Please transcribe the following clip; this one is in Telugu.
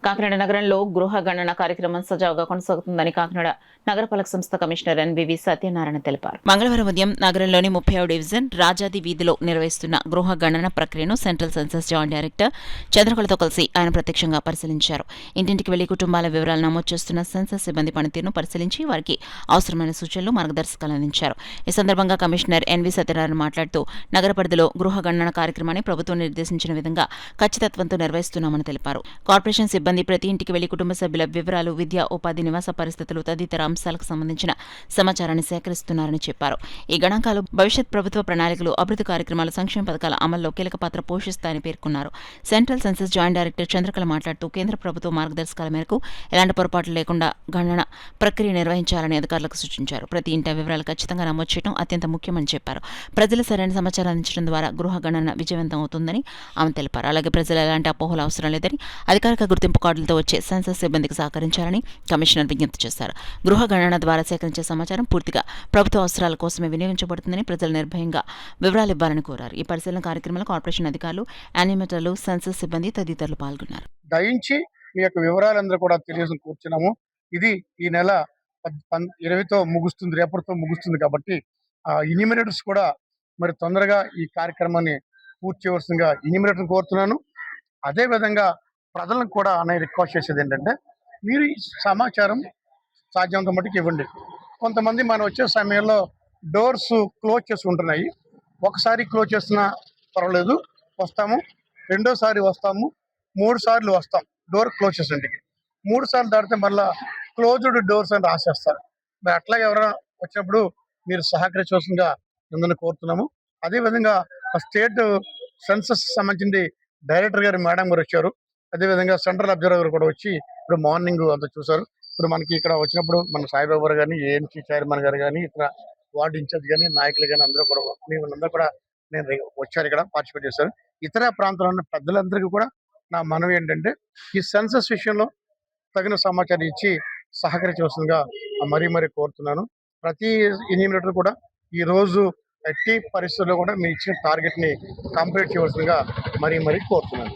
కాకినాడ నగరంలో గృహ గణన కార్యక్రమం సజావుగా కొనసాగుతుందని కాకినాడ నగరపాలక సంస్థ కమిషనర్ ఎన్వివి సత్యనారాయణ తెలిపారు. మంగళవారం ఉదయం నగరంలోని 30వ డివిజన్ రాజాది వీధిలో నిర్వహిస్తున్న గృహ గణన ప్రక్రియను సెంట్రల్ సెన్సస్ జాయింట్ డైరెక్టర్ చంద్రకళతో కలిసి ఆయన ప్రత్యక్షంగా పరిశీలించారు. ఇంటింటికి వెళ్లి కుటుంబాల వివరాలు నమోదు చేస్తున్న సెన్సస్ సిబ్బంది పనితీరును పరిశీలించి వారికి అవసరమైన సూచనలు మార్గదర్శకాలు అందించారు. ఈ సందర్భంగా కమిషనర్ ఎన్వి సత్యనారాయణ మాట్లాడుతూ నగర పరిధిలో గృహ గణన కార్యక్రమాన్ని ప్రభుత్వం నిర్దేశించిన విధంగా ఖచ్చితత్వంతో నిర్వహిస్తున్నామని తెలిపారు. కార్పొరేషన్ సిబ్బంది ప్రతి ఇంటికి వెళ్లి కుటుంబ సభ్యుల వివరాలు, విద్య, ఉపాధి, నివాస పరిస్థితులు తదితర అంశాలకు సంబంధించిన సమాచారాన్ని సేకరిస్తున్నారని చెప్పారు. ఈ గణాంకాలు భవిష్యత్ ప్రభుత్వ ప్రణాళికలు, అభివృద్ధి కార్యక్రమాలు, సంక్షేమ పథకాల అమల్లో కీలక పాత్ర పోషిస్తాయని పేర్కొన్నారు. Central census joint director Chandrakala మాట్లాడుతూ కేంద్ర ప్రభుత్వ మార్గదర్శకాల మేరకు ఎలాంటి పొరపాట్లు లేకుండా గణన ప్రక్రియ నిర్వహించాలని అధికారులకు సూచించారు. ప్రతి ఇంటి వివరాలు ఖచ్చితంగా నమోదు చేయడం అత్యంత ముఖ్యమని చెప్పారు. ప్రజలు సరైన సమాచారం అందించడం ద్వారా గృహ గణన విజయవంతం అవుతుందని ఆమె తెలిపారు. అలాగే ప్రజలు ఎలాంటి అపోహలు అవసరం లేదని, అధికారిక గుర్తింపు కార్డులతో వచ్చే సెన్సస్ సిబ్బందికి సహకరించాలని కమిషనర్ విజ్ఞప్తి చేశారు. గృహ గణన ద్వారా సేకరించే సమాచారం పూర్తిగా ప్రభుత్వ అవసరాల కోసమే వినియోగించబడుతుందని, ప్రజలు నిర్భయంగా వివరాలు ఇవ్వాలని కోరారు. ఈ పరిశీలన కార్యక్రమంలో కార్పొరేషన్ అధికారులు, యానిమేటర్లు, సెన్సస్ సిబ్బంది తదితరులు పాల్గొన్నారు. దయించి మీ యొక్క వివరాలందరూ కూడా తెలియజేసి కూర్చున్నాము. ఇది ఈ నెల 20తో ముగుస్తుంది, రేపటితో ముగుస్తుంది కాబట్టి ఇన్యూమినేటర్స్ కూడా మరి తొందరగా ఈ కార్యక్రమాన్ని పూర్తి చేయవలసిందిగా ఇన్యూమినేటర్ కోరుతున్నాను. అదేవిధంగా ప్రజలకు కూడా అనే రిక్వెస్ట్ చేసేది ఏంటంటే, మీరు ఈ సమాచారం సాధ్యమంత మట్టుకు ఇవ్వండి. కొంతమంది మనం వచ్చే సమయంలో డోర్స్ క్లోజ్ చేసి ఉంటున్నాయి. ఒకసారి క్లోజ్ చేసినా పర్వాలేదు, వస్తాము. రెండోసారి వస్తాము, 3 సార్లు వస్తాం. డోర్ క్లోజ్ చేసి ఇంటికి 3 సార్లు దాటితే మళ్ళీ క్లోజ్డ్ డోర్స్ అని రాసేస్తారు. మరి అట్లాగే ఎవరైనా వచ్చినప్పుడు మీరు సహకరించవలసిందిగా మిమ్మల్ని కోరుతున్నాము. అదేవిధంగా స్టేట్ సెన్సస్ సంబంధించి డైరెక్టర్ గారు, మేడం గారు వచ్చారు. అదేవిధంగా సెంట్రల్ అబ్జర్వర్ కూడా వచ్చి ఇప్పుడు మార్నింగ్ అంతా చూశారు. ఇప్పుడు మనకి ఇక్కడ వచ్చినప్పుడు మన సాయిబాబు గారు కానీ, ఏఎంసీ చైర్మన్ గారు కానీ, ఇక్కడ వార్డు ఇన్ఛార్జ్ కానీ, నాయకులు కానీ అందరూ కూడా వీళ్ళందరూ కూడా నేను వచ్చారు, ఇక్కడ పార్టిసిపేట్ చేశారు. ఇతర ప్రాంతాల్లో ఉన్న పెద్దలందరికీ కూడా నా మనవి ఏంటంటే, ఈ సెన్సస్ విషయంలో తగిన సమాచారం ఇచ్చి సహకరించవలసిందిగా మరీ కోరుతున్నాను. ప్రతి ఎన్యూమినేటర్ కూడా ఈ రోజు ఎట్టి పరిస్థితుల్లో కూడా మీరు ఇచ్చిన టార్గెట్ ని కంప్లీట్ చేయవలసిందిగా మరీ కోరుతున్నాను.